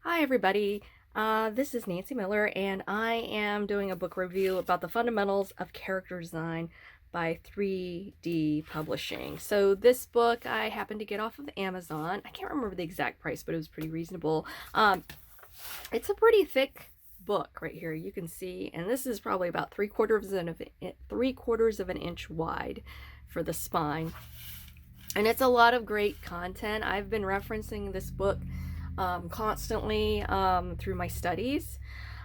Hi, everybody. This is Nancy Miller, and I am doing a book review about the fundamentals of character design by 3D Publishing. So, this book I happened to get off of Amazon. I can't remember the exact price, but it was pretty reasonable. It's a pretty thick book right here, you can see, and this is probably about three-quarters of an inch wide for the spine. And it's a lot of great content. I've been referencing this book constantly through my studies.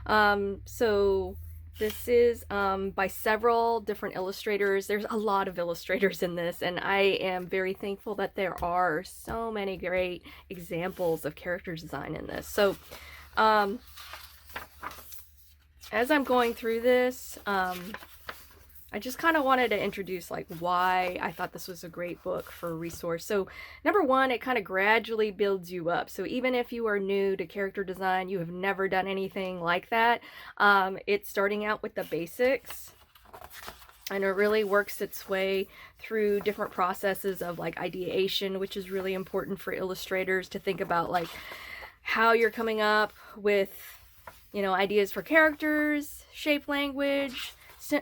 So this is by several different illustrators. There's a lot of illustrators in this, and I am very thankful that there are so many great examples of character design in this. So as I'm going through this, I just kind of wanted to introduce like why I thought this was a great book for a resource. So number one, it kind of gradually builds you up. So even if you are new to character design, you have never done anything like that, it's starting out with the basics. And it really works its way through different processes of like ideation, which is really important for illustrators to think about, like how you're coming up with, ideas for characters, shape language,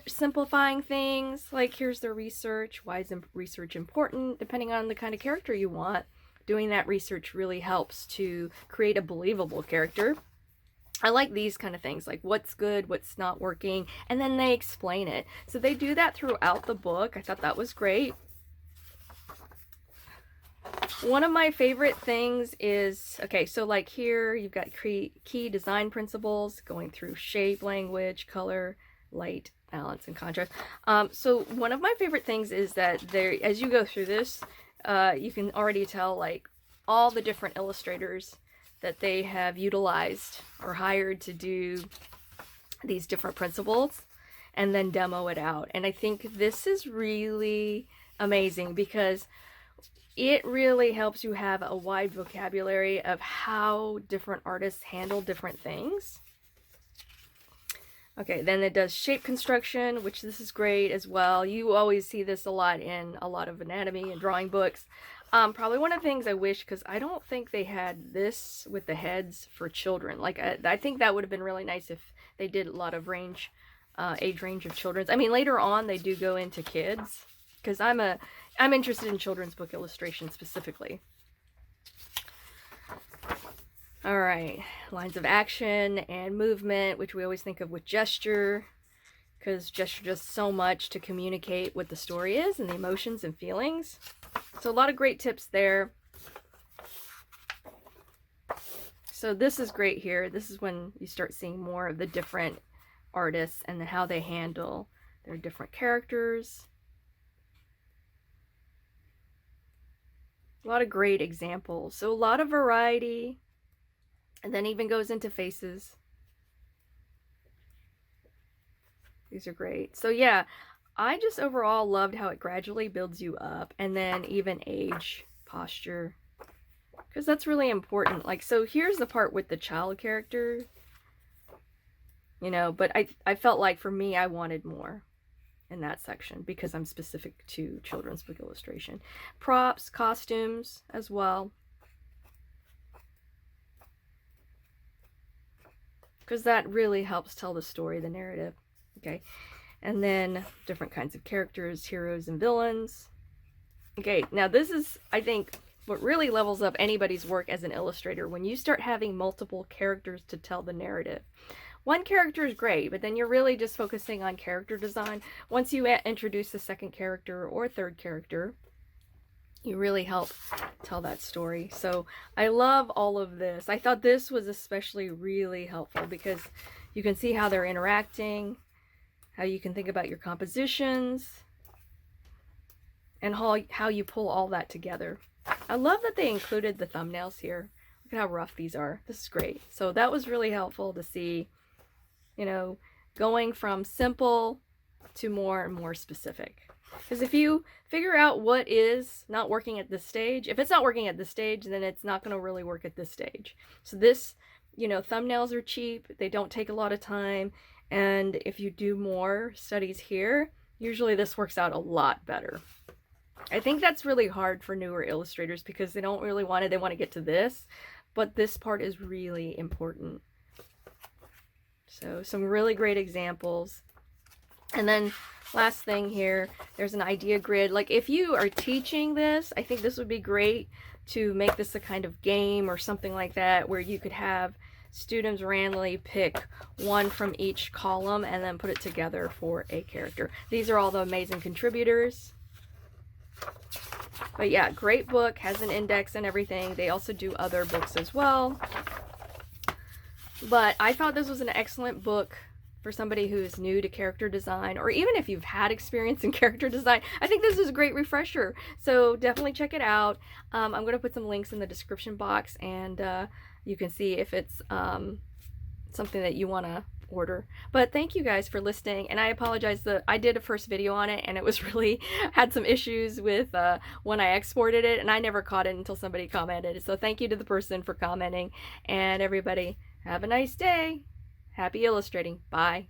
simplifying things, like here's the research, why is research important, depending on the kind of character you want. Doing that research really helps to create a believable character. I like these kind of things, like what's good, what's not working, and then they explain it. So they do that throughout the book. I thought that was great. One of my favorite things is, okay, so like here you've got key design principles going through shape, language, color, light, balance, and contrast. So one of my favorite things is that there, as you go through this, you can already tell like all the different illustrators that they have utilized or hired to do these different principles and then demo it out. And I think this is really amazing because it really helps you have a wide vocabulary of how different artists handle different things. Okay, then it does shape construction, which this is great as well. You always see this a lot in a lot of anatomy and drawing books. Probably one of the things I wish, because I don't think they had this with the heads for children. Like, I think that would have been really nice if they did a lot of age range of children's. I mean, later on they do go into kids, because I'm interested in children's book illustration specifically. All right, lines of action and movement, which we always think of with gesture, because gesture does so much to communicate what the story is and the emotions and feelings. So a lot of great tips there. So this is great here. This is when you start seeing more of the different artists and how they handle their different characters. A lot of great examples. So a lot of variety. And then even goes into faces. These are great. So yeah, I just overall loved how it gradually builds you up, and then even age, posture, because that's really important. Like, so here's the part with the child character, but I felt like for me, I wanted more in that section because I'm specific to children's book illustration. Props, costumes as well. Because that really helps tell the story, the narrative. Okay, and then different kinds of characters, heroes and villains. Okay, now this is, I think, what really levels up anybody's work as an illustrator, when you start having multiple characters to tell the narrative. One character is great, but then you're really just focusing on character design. Once you introduce the second character or third character, you really help tell that story. So I love all of this. I thought this was especially really helpful because you can see how they're interacting, how you can think about your compositions, and how you pull all that together. I love that they included the thumbnails here. Look at how rough these are. This is great. So that was really helpful to see, going from simple to more and more specific. Because if you figure out what is not working at this stage, if it's not working at this stage, then it's not going to really work at this stage. So this, thumbnails are cheap. They don't take a lot of time. And if you do more studies here, usually this works out a lot better. I think that's really hard for newer illustrators because they don't really want it. They want to get to this. but this part is really important. So some really great examples. And then last thing here, there's an idea grid. Like if you are teaching this, I think this would be great to make this a kind of game or something like that, where you could have students randomly pick one from each column and then put it together for a character. These are all the amazing contributors. But yeah, great book, has an index and everything. They also do other books as well. But I thought this was an excellent book for somebody who's new to character design, or even if you've had experience in character design. I think this is a great refresher. So definitely check it out. I'm going to put some links in the description box, and you can see if it's something that you want to order. But thank you guys for listening, and I apologize that I did a first video on it and it was really had some issues with when I exported it, and I never caught it until somebody commented. So thank you to the person for commenting, and everybody have a nice day. Happy illustrating. Bye.